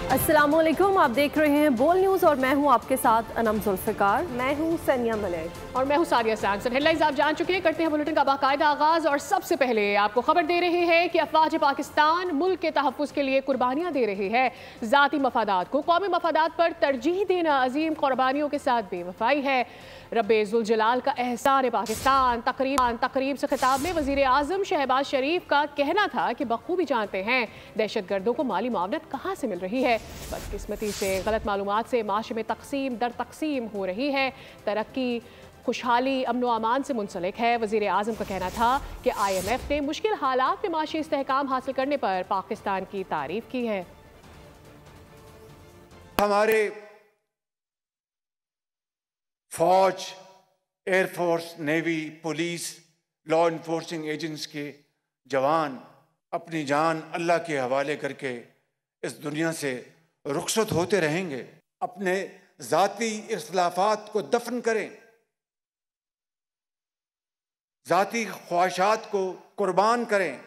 अस्सलामुअलैकुम, आप देख रहे हैं बोल न्यूज़ और मैं हूं आपके साथ अनम जुल्फ़िकार। मैं हूं सनिया मलिक और मैं हूं सारिया सैमसन। हेडलाइंस आप जान चुके हैं, करते हैं बुलेटिन का बाकायदा आगाज़। और सबसे पहले आपको खबर दे रहे हैं कि अफवाज पाकिस्तान मुल्क के तहफ़्फ़ुज़ के लिए कुर्बानियाँ दे रही है। ज़ाती मफादात को कौमी मफादात पर तरजीह देना अजीम कुर्बानियों के साथ बेवफाई है। रब्बे ज़ुल जलाल का एहसान पाकिस्तान। तकरीब से खिताब में वज़ीर आज़म शहबाज शरीफ का कहना था कि बखूबी जानते हैं दहशत गर्दों को माली मावनत कहाँ से मिल रही है। बदकिस्मती से गलत मालूमात से माशरे में तकसीम दर तकसीम हो रही है। तरक्की खुशहाली अमन व अमान से मुंसलिक है। वज़ीर आज़म का कहना था कि IMF ने मुश्किल हालात में माशी इस्तेहकाम हासिल करने पर पाकिस्तान की तारीफ की है। हमारे फौज, air force, navy, police, law enforcing agents के जवान अपनी जान अल्लाह के हवाले करके इस दुनिया से रुखसत होते रहेंगे। अपने ज़ाती इख्तिलाफात को दफन करें, ज़ाती ख्वाहिशात को कुर्बान करें,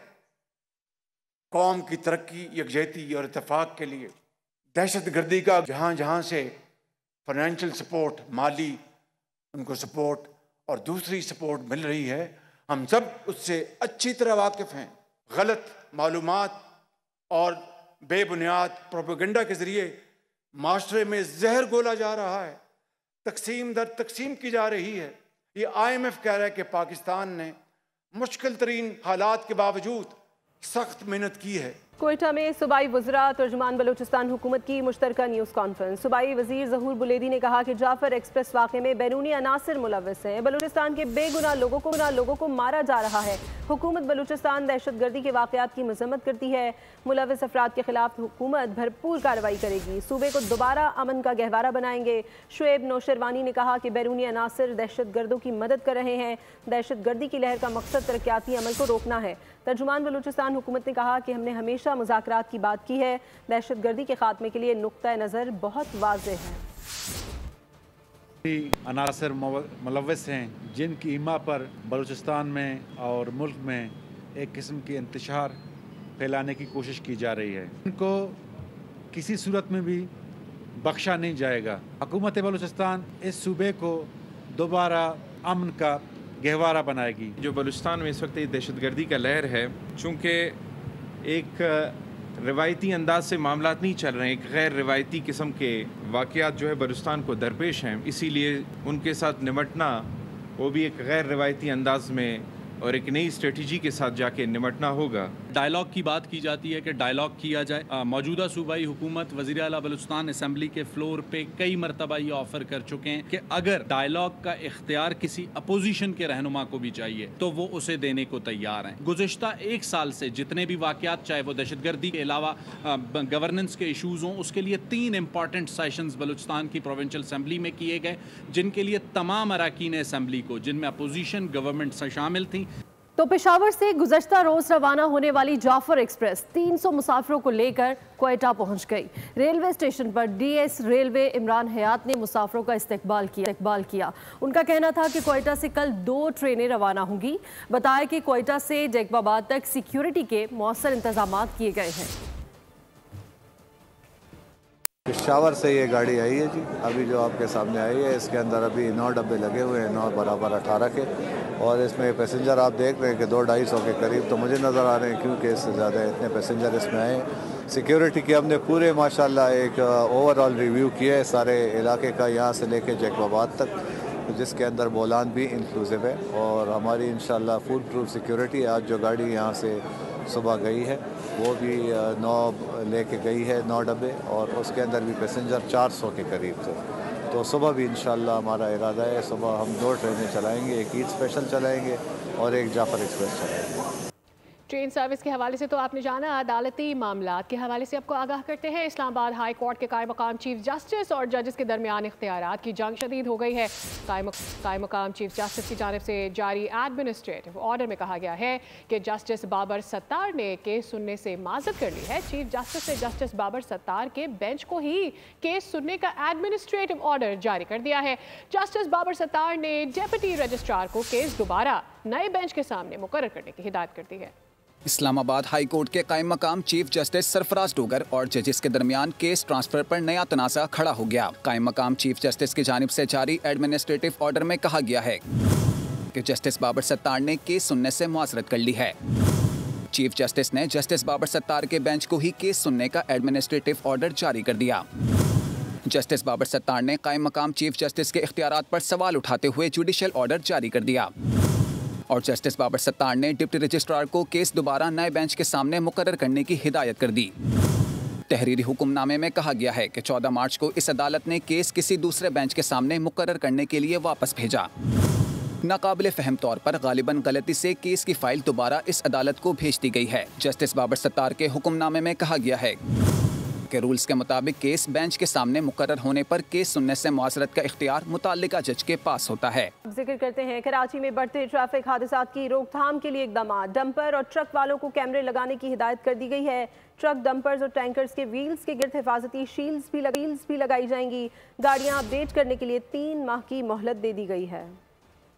कौम की तरक्की, यकजहती और इत्तेफाक के लिए। दहशत गर्दी का जहाँ जहाँ से फाइनेंशियल सपोर्ट, माली उनको सपोर्ट और दूसरी सपोर्ट मिल रही है, हम सब उससे अच्छी तरह वाकिफ़ हैं। गलत मालूमात और बेबुनियाद प्रोपेगेंडा के ज़रिए माशरे में जहर घोला जा रहा है, तकसीम दर तकसीम की जा रही है। ये IMF कह रहा है कि पाकिस्तान ने मुश्किल तरीन हालात के बावजूद सख्त मेहनत की है। कोयटा में सूबाई वज़रा तर्जुमान बलूचिस्तान हुकूमत की मुश्तरका न्यूज़ कॉन्फ्रेंस। सूबाई वज़ीर ज़हूर बुलेदी ने कहा कि जाफर एक्सप्रेस वाक़े में बैरूनी अनासर मुलव्वस हैं। बलूचिस्तान के बेगुनाह लोगों को मारा जा रहा है। हुकूमत बलूचिस्तान दहशत गर्दी के वाक़यात की मज़म्मत करती है। मुलव्वस अफराद के खिलाफ हुकूमत भरपूर कार्रवाई करेगी। सूबे को दोबारा अमन का गहवारा बनाएंगे। शुएब नौशरवानी ने कहा कि बैरूनी अनासर दहशत गर्दों की मदद कर रहे हैं। दहशत गर्दी की लहर का मकसद तरक्याती अमल को रोकना है। तर्जुमान बलूचिस्तान हुकूमत ने कहा कि हमने हमेशा मुज़ाकरात की बात की है। दहशत गर्दी के खात्मे के लिए नुक्ता नज़र बहुत वाज़ेह है। अनासर मुलव्वस हैं जिनकी ईमा पर बलूचिस्तान में और मुल्क में एक किस्म की इंतशार फैलाने की कोशिश की जा रही है। इनको किसी सूरत में भी बख्शा नहीं जाएगा। हुकूमत बलूचिस्तान इस सूबे को दोबारा अमन का गहवारा बनाएगी। जो बलूचिस्तान में इस वक्त दहशतगर्दी का लहर है, चूँकि एक रिवायती अंदाज से मामलात नहीं चल रहे हैं, एक गैर रिवायती किस्म के वाक़यात जो है बलूचिस्तान को दरपेश हैं, इसीलिए उनके साथ निमटना वो भी एक गैर रिवायती अंदाज में और एक नई स्ट्रेटजी के साथ जाके निमटना होगा। डायलॉग की बात की जाती है कि डायलॉग किया जाए। मौजूदा सूबाई हुकूमत वज़ीर आला बलूचिस्तान असम्बली के फ्लोर पे कई मरतबा ये ऑफ़र कर चुके हैं कि अगर डायलॉग का इख्तियार किसी अपोजिशन के रहनुमा को भी चाहिए तो वो उसे देने को तैयार हैं। गुज़िश्ता एक साल से जितने भी वाक़यात, चाहे वो दहशतगर्दी के अलावा गवर्नेंस के इशूज़ हों, उसके लिए 3 इंपॉर्टेंट सेशंस बलूचिस्तान की प्रोविंशियल असम्बली में किए गए, जिनके लिए तमाम अरकान असम्बली को, जिनमें अपोजिशन गवर्नमेंट से शामिल थी। तो पेशावर से गुज़श्ता रोज़ रवाना होने वाली जाफर एक्सप्रेस 300 मुसाफिरों को लेकर कोयटा पहुंच गई। रेलवे स्टेशन पर DS रेलवे इमरान हयात ने मुसाफिरों का इस्तकबाल किया। उनका कहना था कि कोयटा से कल 2 ट्रेनें रवाना होंगी। बताया कि कोयटा से जैकबाबाद तक सिक्योरिटी के मौसर इंतजाम किए गए हैं। पेशावर से ये गाड़ी आई है जी, अभी जो आपके सामने आई है, इसके अंदर अभी 9 डब्बे लगे हुए हैं, 9 बराबर 18 के, और इसमें पैसेंजर आप देख रहे हैं कि 200-250 के करीब तो मुझे नज़र आ रहे हैं, क्योंकि इससे ज़्यादा इतने पैसेंजर इसमें आए। सिक्योरिटी के हमने पूरे माशाल्लाह एक ओवरऑल रिव्यू किया है सारे इलाके का, यहाँ से लेके जैकबाबाद तक, जिसके अंदर बोलान भी इंक्लूसिव है। और हमारी इंशाल्लाह फुल प्रूफ सिक्योरिटी। आज जो गाड़ी यहाँ से सुबह गई है वो भी 9 लेके गई है, 9 डब्बे, और उसके अंदर भी पैसेंजर 400 के करीब थे। तो सुबह भी इंशाल्लाह हमारा इरादा है, सुबह हम 2 ट्रेनें चलाएंगे, एक ईद स्पेशल चलाएंगे और एक जाफर एक्सप्रेस चलाएंगे। ट्रेन सर्विस के हवाले से तो आपने जाना। अदालती मामलात के हवाले से आपको आगाह करते हैं। इस्लामाबाद हाई कोर्ट के कायम मकाम चीफ जस्टिस और जजेस के दरमियान इख्तियारात की जंग शदीद हो गई है। कायम मकाम चीफ जस्टिस की जानिब से जारी एडमिनिस्ट्रेटिव ऑर्डर में कहा गया है कि जस्टिस बाबर सत्तार ने केस सुनने से माजरत कर ली है। चीफ जस्टिस ने जस्टिस बाबर सत्तार के बेंच को ही केस सुनने का एडमिनिस्ट्रेटिव ऑर्डर जारी कर दिया है। जस्टिस बाबर सत्तार ने डेप्यूटी रजिस्ट्रार को केस दोबारा नए बेंच के सामने मुकर्रर करने की हिदायत कर दी है। इस्लामाबाद हाई कोर्ट के कायम मकाम चीफ जस्टिस सरफराज डोगर और जजेस के दरमियान केस ट्रांसफर पर नया तनाज़ा खड़ा हो गया। कायम मकाम चीफ जस्टिस की जानिब से जारी एडमिनिस्ट्रेटिव ऑर्डर में कहा गया है कि जस्टिस बाबर सत्तार ने केस सुनने से मुआज़रत कर ली है। चीफ जस्टिस ने जस्टिस बाबर सत्तार के बेंच को ही केस सुनने का एडमिनिस्ट्रेटिव ऑर्डर जारी कर दिया। जस्टिस बाबर सत्तार ने कायम मकाम चीफ जस्टिस के इख्तियारात पर सवाल उठाते हुए जुडिशल ऑर्डर जारी कर दिया और जस्टिस बाबर सत्तार ने डिप्टी रजिस्ट्रार को केस दोबारा नए बेंच के सामने मुकर्रर करने की हिदायत कर दी। तहरीरी हुक्मनामे में कहा गया है कि 14 मार्च को इस अदालत ने केस किसी दूसरे बेंच के सामने मुकर्रर करने के लिए वापस भेजा। नाकाबिले फहम तौर पर गालिबन गलती से केस की फाइल दोबारा इस अदालत को भेज दी गई है। जस्टिस बाबर सत्तार के हुक्मनामे में कहा गया है कि रूल्स के मुताबिक केस बेंच के सामने मुकर्रर होने पर केस सुनने से मुआज़रत का इख्तियार मुताल्लिका जज के पास होता है। जिक्र करते हैं कराची में बढ़ते ट्रैफिक हादसात की रोकथाम के लिए इकदाम। डंपर और ट्रक वालों को कैमरे लगाने की हिदायत कर दी गई है। ट्रक, डंपर्स और टैंकर्स के व्हील्स के गिर्द हिफाजती शील्ड्स भी लगाई जाएंगी। गाड़ियां अपडेट करने के लिए 3 माह की मोहलत दे दी गई है।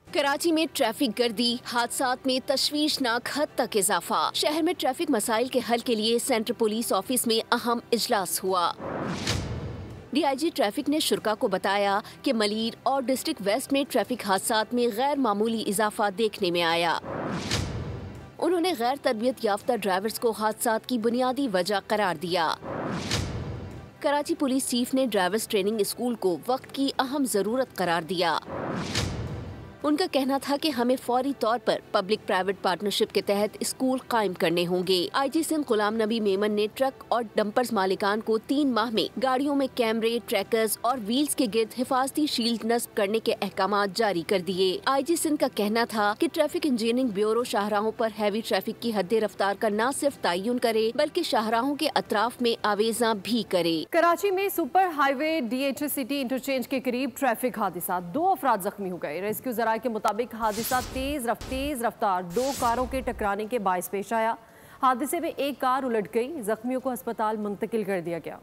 कराची में ट्रैफिक गर्दी हादसात में तशवीशनाक हद तक इजाफा। शहर में ट्रैफिक मसाइल के हल के लिए सेंट्रल पुलिस ऑफिस में अहम इजलास हुआ। डीआईजी ट्रैफिक ने शुरा को बताया कि मलीर और डिस्ट्रिक्ट वेस्ट में ट्रैफिक हादसात में गैर मामूली इजाफा देखने में आया। उन्होंने गैर तरबियत याफ्ता ड्राइवर्स को हादसात की बुनियादी वजह करार दिया। कराची पुलिस चीफ ने ड्राइवर्स ट्रेनिंग स्कूल को वक्त की अहम जरूरत करार दिया। उनका कहना था कि हमें फौरी तौर पर पब्लिक प्राइवेट पार्टनरशिप के तहत स्कूल कायम करने होंगे। आईजी सिंध गुलाम नबी मेमन ने ट्रक और डंपर्स मालिकान को 3 माह में गाड़ियों में कैमरे, ट्रैकर्स और व्हील्स के गिर्द हिफाजती शील्ड नस्ब करने के अहकामात जारी कर दिए। आईजी सिंध का कहना था कि ट्रैफिक इंजीनियरिंग ब्यूरो शाहराहों पर हैवी ट्रैफिक की हद रफ्तार का न सिर्फ तयन करे बल्कि शाहराहों के अतराफ में आवेजा भी करे। कराची में super highway DHS city interchange के करीब ट्रैफिक हादसा, 2 अफराद जख्मी हो गए। रेस्क्यू जराये के मुताबिक हादसा तेज रफ्तार 2 कारों के टकराने के बायस पेश आया। हादसे में एक कार उलट गई, जख्मियों को अस्पताल मुंतकिल कर दिया गया।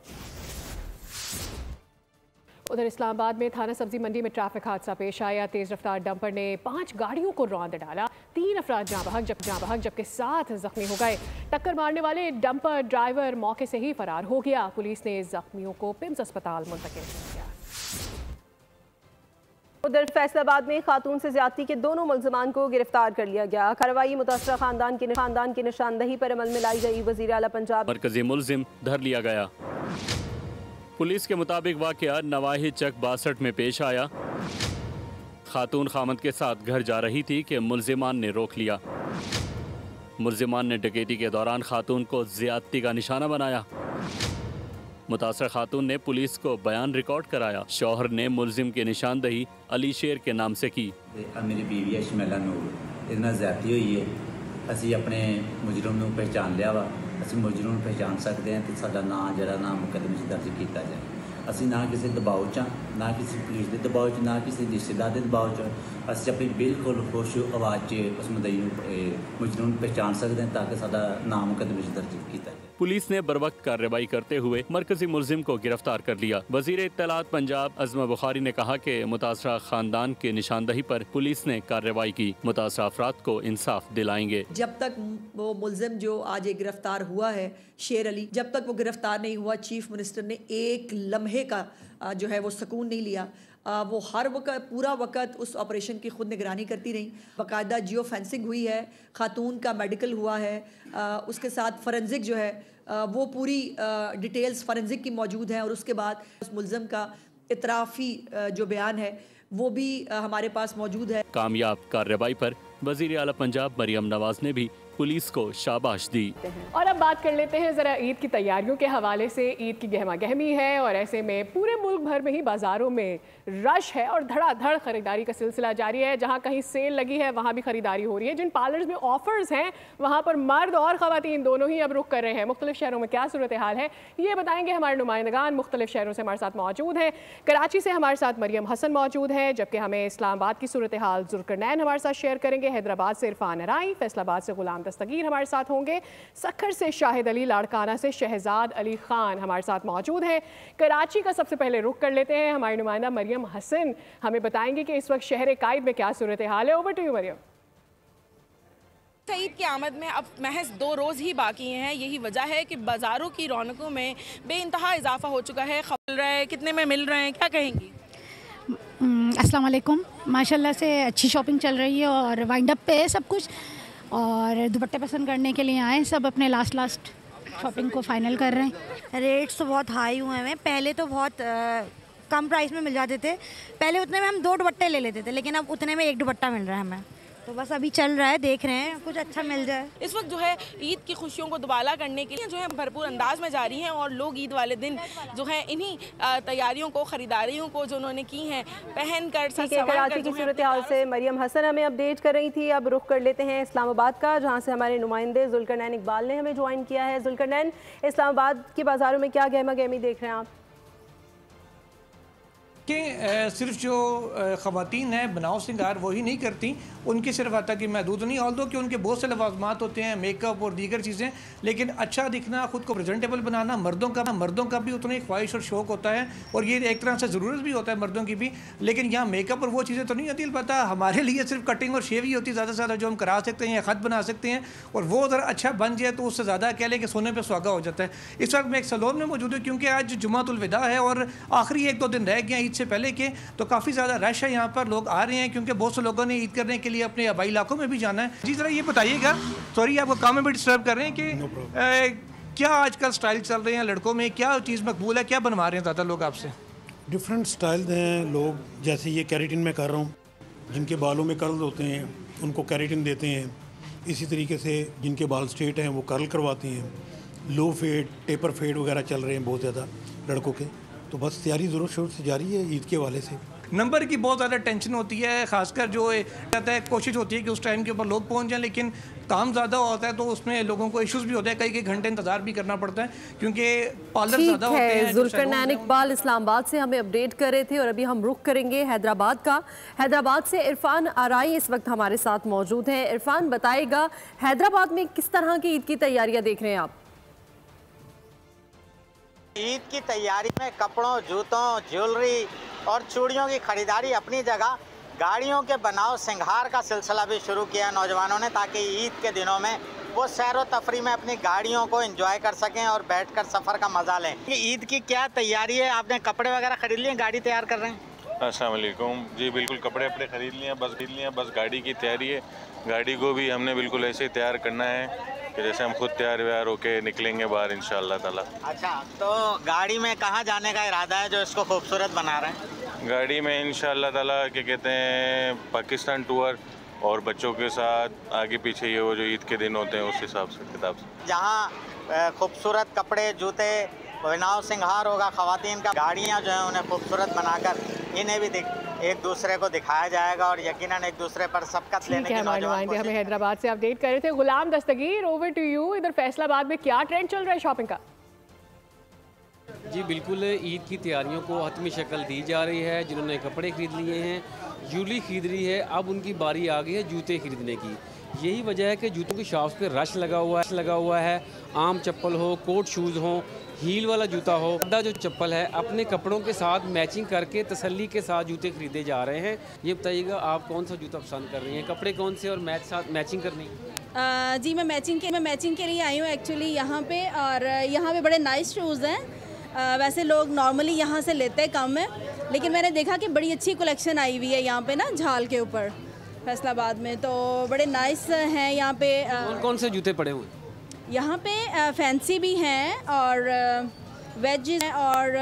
उधर इस्लामाबाद में थाना सब्जी मंडी में ट्रैफिक हादसा पेश आया। तेज रफ्तार डंपर ने 5 गाड़ियों को रौंद डाला। 3 अफराद जाँ बहक जबकि 7 जख्मी हो गए। टक्कर मारने वाले डंपर ड्राइवर मौके से ही फरार हो गया। पुलिस ने जख्मियों को पिम्स अस्पताल मुंतकिल कर दिया। उधर फैसलाबाद में खातून से ज्यादती के 2 मुल्ज़िमान को गिरफ्तार कर लिया गया। कार्रवाई मुतासरा खानदान की निशानदही पर अमल में लाई गई। वज़ीर आला पंजाब मरकजी मुल्ज़िम धर लिया गया। पुलिस के मुताबिक वाक़या नवाही चक 62 में पेश आया। खातून खामद के साथ घर जा रही थी कि मुल्ज़िमान ने रोक लिया। मुल्ज़िमान ने डकैती के दौरान खातून को ज़्यादती का निशाना बनाया। मुतासर खातून ने पुलिस को बयान रिकॉर्ड कराया। शौहर ने मुल्जिम की निशानदही अली शेर के नाम से की। मेरी बीवी है शमेला नूर, इतना ज्यादती हुई है। असी अपने मुजरम नूं पहचान लिया वा। असी मुजरम नूं पहचान सकते हैं तो साडा नाम जरा नाम मुकदमे दर्ज किया जाए। असी ना किसी दबाव च, ना किसी पुलिस के दबाव च, ना किसी रिश्तेदार के दबाव च, असी अपनी बिल्कुल खुश आवाज़ च उस मुदई मुजरम पहचान सकते हैं ताकि साडा नाम मुकदमे दर्ज किया जाए। पुलिस ने बरवक्त कार्रवाई करते हुए मरकजी मुल्जिम को गिरफ्तार कर लिया। वजीर इत्तलात पंजाब अज़मा बुखारी ने कहा कि मुतासरा खानदान की निशानदही पर पुलिस ने कार्रवाई की। मुतासरा अफराद को इंसाफ दिलाएंगे। जब तक वो मुल्जिम जो आज गिरफ्तार हुआ है शेर अली, जब तक वो गिरफ्तार नहीं हुआ, चीफ मिनिस्टर ने एक लम्हे का जो है वो सुकून नहीं लिया। वो हर वक्त पूरा वक्त उस ऑपरेशन की खुद निगरानी करती रही। बाकायदा जियो फेंसिंग हुई है, खातून का मेडिकल हुआ है, उसके साथ फॉरेंसिक जो है वो पूरी डिटेल्स फॉरेंसिक की मौजूद हैं और उसके बाद उस मुल्ज़िम का इतराफ़ी जो बयान है वो भी हमारे पास मौजूद है। कामयाब कार्रवाई पर वज़ीर आला पंजाब मरियम नवाज ने भी पुलिस को शाबाश दी। और अब बात कर लेते हैं जरा ईद की तैयारियों के हवाले से। ईद की गहमा गहमी है और ऐसे में पूरे मुल्क भर में ही बाजारों में रश है और धड़ाधड़ खरीदारी का सिलसिला जारी है। जहां कहीं सेल लगी है वहां भी खरीदारी हो रही है। जिन पार्लर्स में ऑफर्स हैं वहां पर मर्द और खवातीन दोनों ही अब रुक कर रहे हैं। मुख्तलिफ शहरों में क्या सूरत हाल है ये बताएंगे हमारे नुमाइंदगान। मुख्तलिफ शहरों से हमारे साथ मौजूद हैं। कराची से हमारे साथ मरियम हसन मौजूद है, जबकि हमें इस्लामाबाद की सूरत हाल जुल्करनैन हमारे साथ शेयर करेंगे। हैदराबाद से इरफान अराई, फैसलाबाद से गुलाम दस्तगीर हमारे साथ होंगे। सखर से शाहिद अली, लाड़काना से शहजाद अली खान हमारे साथ मौजूद हैं। कराची का सबसे पहले रुख कर लेते हैं। हमारी नुमाइंदा मरियम हसन हमें बताएंगे कि इस वक्त शहर कायद में क्या सूरत हाल है। Over to you Mariam. Eid की आमद में अब महज 2 रोज़ ही बाकी हैं। यही वजह है कि बाज़ारों की रौनकों में बेइंतहा इजाफा हो चुका है। मिल रहा है, कितने में मिल रहे हैं, क्या कहेंगी? अस्सलाम वालेकुम। माशाल्लाह से अच्छी शॉपिंग चल रही है और वाइंड अप पे है सब कुछ, और दुपट्टे पसंद करने के लिए आए सब, अपने लास्ट शॉपिंग को फाइनल कर रहे हैं। रेट्स तो बहुत हाई हुए हैं। पहले तो बहुत कम प्राइस में मिल जाते थे। पहले उतने में हम 2 दुपट्टे ले लेते थे, लेकिन अब उतने में 1 दुपट्टा मिल रहा है हमें। तो बस अभी चल रहा है, देख रहे हैं कुछ अच्छा मिल जाए। इस वक्त जो है ईद की खुशियों को दुबाला करने के लिए जो है भरपूर अंदाज में जारी हैं, और लोग ईद वाले दिन जो है इन्हीं तैयारियों को, खरीदारियों को जो उन्होंने की हैं पहन कर कराची की सूरत हाल से मरियम हसन हमें अपडेट कर रही थी। अब रुख कर लेते हैं इस्लामाबाद का, जहाँ से हमारे नुमाइंदे जुल्करनैन इकबाल ने हमें ज्वाइन किया है। जुल्करनैन, इस्लामाबाद के बाज़ारों में क्या गहमा गहमी देख रहे हैं आप? कि सिर्फ जो ख़वातीन हैं बनाव सिंगार वही नहीं करती, उनकी सिर्फ आता कि महदूद नहीं, ऑल्दो कि उनके बहुत से लवाजमात होते हैं, मेकअप और दीगर चीज़ें, लेकिन अच्छा दिखना, ख़ुद को प्रेजेंटेबल बनाना मर्दों का भी उतना ही ख्वाहिश और शौक़ होता है, और ये एक तरह से ज़रूरत भी होता है मर्दों की भी। लेकिन यहाँ मेकअप और वो चीज़ें तो नहीं होती। अलबत्ता हमारे लिए सिर्फ कटिंग और शेव ही होती है ज़्यादा से ज़्यादा, जो हम करा सकते हैं या ख़त बना सकते हैं, और वो अगर अच्छा बन जाए तो उससे ज़्यादा कह लें कि सोने पर सुहागा हो जाता है। इस वक्त मैं एक सैलून में मौजूद हूँ, क्योंकि आज जुमातुल विदा है और आखिरी 1-2 दिन रह गए ईद से पहले के, तो काफ़ी ज़्यादा रश है यहाँ पर। लोग आ रहे हैं क्योंकि बहुत से लोगों ने ईद करने के लिए अपने आबाई इलाकों में भी जाना है। जी ज़रा ये बताइएगा, सॉरी आपको काम में भी डिस्टर्ब कर रहे हैं, कि क्या आजकल स्टाइल चल रहे हैं लड़कों में, क्या चीज़ मकबूल है, क्या बनवा रहे हैं ज़्यादा लोग आपसे? डिफरेंट स्टाइल हैं लोग, जैसे ये कैरेटिन में कर रहा हूँ, जिनके बालों में कर्ल होते हैं उनको कैरेटिन देते हैं। इसी तरीके से जिनके बाल स्ट्रेट हैं वो कर्ल करवाते हैं। लो फेड, टेपर फेड वगैरह चल रहे हैं बहुत ज़्यादा लड़कों के। तो बस तैयारी ज़रूर शोर से जारी है ईद के हवाले से। नंबर की बहुत ज़्यादा टेंशन होती है, खासकर जो कहता है कोशिश होती है कि उस टाइम के ऊपर लोग पहुंच जाएं, लेकिन काम ज़्यादा होता है तो उसमें लोगों को इश्यूज भी होते हैं, कई घंटे इंतजार भी करना पड़ता है क्योंकि पार्लर ज़्यादा होते हैं। जुल्करनैन इकबाल इस्लामाबाद से हमें अपडेट कर रहे थे, और अभी हम रुख करेंगे हैदराबाद का। हैदराबाद से इरफान आराई इस वक्त हमारे साथ मौजूद हैं। इरफान, बताएगा हैदराबाद में किस तरह की ईद की तैयारियाँ देख रहे हैं आप? ईद की तैयारी में कपड़ों, जूतों, ज्वेलरी और चूड़ियों की खरीदारी अपनी जगह, गाड़ियों के बनाव सिंगार का सिलसिला भी शुरू किया नौजवानों ने, ताकि ईद के दिनों में वो सैर व तफरी में अपनी गाड़ियों को एंजॉय कर सकें और बैठकर सफ़र का मज़ा लें। ईद की क्या तैयारी है? आपने कपड़े वगैरह खरीद लिए, गाड़ी तैयार कर रहे हैं? अस्सलाम वालेकुम। जी बिल्कुल, कपड़े खरीद लिए हैं, बस गाड़ी की तैयारी है। गाड़ी को भी हमने बिल्कुल ऐसे ही तैयार करना है कि जैसे हम खुद तैयार व्यार होके निकलेंगे बाहर इंशाअल्लाह ताला। अच्छा, तो गाड़ी में कहाँ जाने का इरादा है जो इसको खूबसूरत बना रहे हैं? गाड़ी में इंशाअल्लाह ताला क्या कहते हैं पाकिस्तान टूर, और बच्चों के साथ आगे पीछे ये वो जो ईद के दिन होते हैं उस हिसाब से किताब से। जहाँ खूबसूरत कपड़े, जूते, बनाव सिंगार होगा ख़वातीन का, गाड़ियाँ जो हैं उन्हें खूबसूरत बनाकर इन्हें भी एक दूसरे को दिखाया जाएगा, और यकीनन एक दूसरे पर सबकत लेने की नौजवान हमें हैदराबाद से अपडेट कर रहे थे। गुलाम दस्तगीर, ओवर टू यू। इधर फैसलाबाद में क्या ट्रेंड चल रहा है शॉपिंग का? जी बिल्कुल, ईद की तैयारियों को हतमी शक्ल दी जा रही है। जिन्होंने कपड़े ख़रीद लिए हैं, ज्वेलरी खरीद ली है, अब उनकी बारी आ गई है जूते खरीदने की। यही वजह है कि जूतों की शॉप्स पे रश लगा हुआ है। आम चप्पल हो, कोट शूज़ हो, हील वाला जूता हो, जो चप्पल है, अपने कपड़ों के साथ मैचिंग करके तसल्ली के साथ जूते खरीदे जा रहे हैं। ये बताइएगा आप कौन सा जूता पसंद कर रही हैं, कपड़े कौन से और मैचिंग करनी? जी मैं मैचिंग के लिए आई हूँ एक्चुअली यहाँ पे, और यहाँ पे बड़े नाइस शूज़ हैं। वैसे लोग नॉर्मली यहाँ से लेते हैं कम है, लेकिन मैंने देखा कि बड़ी अच्छी कलेक्शन आई हुई है यहाँ पे ना, झाल के ऊपर फैसलाबाद में, तो बड़े नाइस हैं यहाँ पे। कौन से जूते पड़े हुए? यहाँ पे फैंसी भी हैं और वेजेस हैं और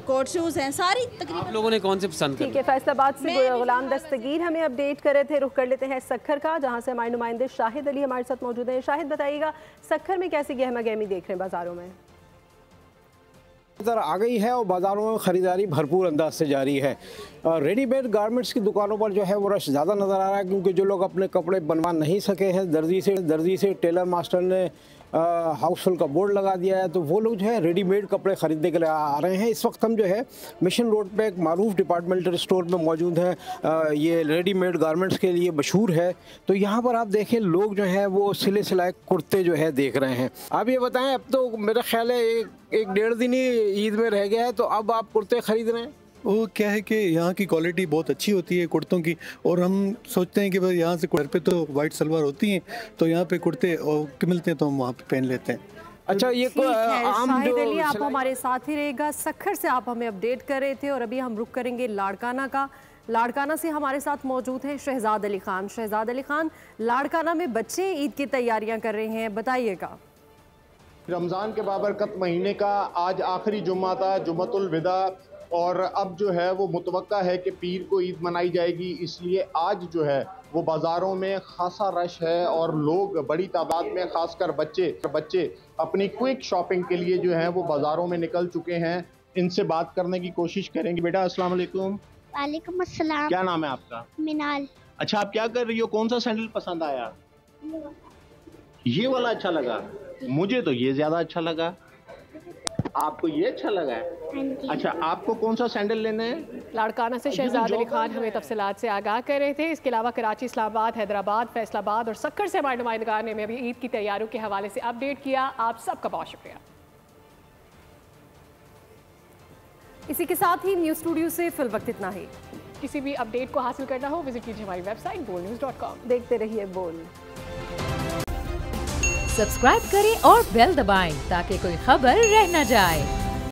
कोट शूज़ हैं, सारी तकरीबन। आप लोगों ने कौन से पसंद किए? ठीक है, फैसलाबाद से गुलाम दस्तगीर हमें अपडेट कर रहे थे। रुख कर लेते हैं सक्खर का, जहाँ से हमारे नुमाइंदे शाहिद अली हमारे साथ मौजूद हैं। शाहिद, बताइएगा सक्खर में कैसी गहमा गहमी देख रहे हैं बाज़ारों में? आ गई है और बाज़ारों में ख़रीदारी भरपूर अंदाज से जारी है। रेडीमेड गारमेंट्स की दुकानों पर जो है वो रश ज़्यादा नज़र आ रहा है, क्योंकि जो लोग अपने कपड़े बनवा नहीं सके हैं दर्जी से टेलर मास्टर ने हाउसफुल का बोर्ड लगा दिया है, तो वो लोग जो है रेडीमेड कपड़े ख़रीदने के लिए आ रहे हैं। इस वक्त हम जो है मिशन रोड पे एक मारूफ डिपार्टमेंटल स्टोर में मौजूद हैं। ये रेडीमेड गारमेंट्स के लिए मशहूर है। तो यहाँ पर आप देखें लोग जो है वो सिले सिलाए कुर्ते जो है देख रहे हैं। आप ये बताएं, अब तो मेरा ख्याल है एक 1.5 दिन ही ईद में रह गया है, तो अब आप कुर्ते ख़रीद रहे हैं? वो क्या है कि यहाँ की क्वालिटी बहुत अच्छी होती है कुर्तों की, और हम सोचते हैं कि भाई यहाँ से घर पे तो वाइट सलवार होती हैं, तो यहाँ पे कुर्ते और मिलते हैं तो हम वहाँ पे पहन लेते हैं। अच्छा, ये शाहिद अली आप हमारे साथ ही रहेगा। सक्खर से आप हमें अपडेट कर रहे थे और अभी हम रुक करेंगे लाड़काना का। लाड़काना से हमारे साथ मौजूद हैं शहजाद अली खान। शहजाद अली खान, लाड़काना में बच्चे ईद की तैयारियां कर रहे हैं, बताइएगा। रमज़ान के बाबरकत महीने का आज आखिरी जुम्मा था, जुम्मतुल विदा, और अब जो है वो मुतवक्का है कि पीर को ईद मनाई जाएगी, इसलिए आज जो है वो बाज़ारों में खासा रश है और लोग बड़ी तादाद में, खासकर बच्चे अपनी क्विक शॉपिंग के लिए जो है वो बाज़ारों में निकल चुके हैं। इनसे बात करने की कोशिश करेंगे। बेटा अस्सलाम वालेकुम। वालेकुम अस्सलाम। क्या नाम है आपका? मिनाल। अच्छा, आप क्या कर रही हो? कौन सा सैंडल पसंद आया? ये वाला अच्छा लगा? मुझे तो ये ज्यादा अच्छा लगा। आपको ये अच्छा लगा है? अच्छा, आपको कौन सा सैंडल लेना है? लाड़काना से शहजाद अली खान हमें तफसीलात से आगाह कर रहे थे। इसके अलावा कराची, इस्लामाबाद, हैदराबाद, फैसलाबाद और सक्कर से हमारे नुमाइंदगार ने अभी ईद की तैयारियों के हवाले से अपडेट किया। आप सबका बहुत शुक्रिया। इसी के साथ ही न्यूज़ स्टूडियो से फिल वक्त इतना ही। किसी भी अपडेट को हासिल करना हो विजिट कीजिए हमारी वेबसाइट bolnews.com। देखते रहिए बोल। सब्सक्राइब करें और बेल दबाएं ताकि कोई खबर रह न जाए।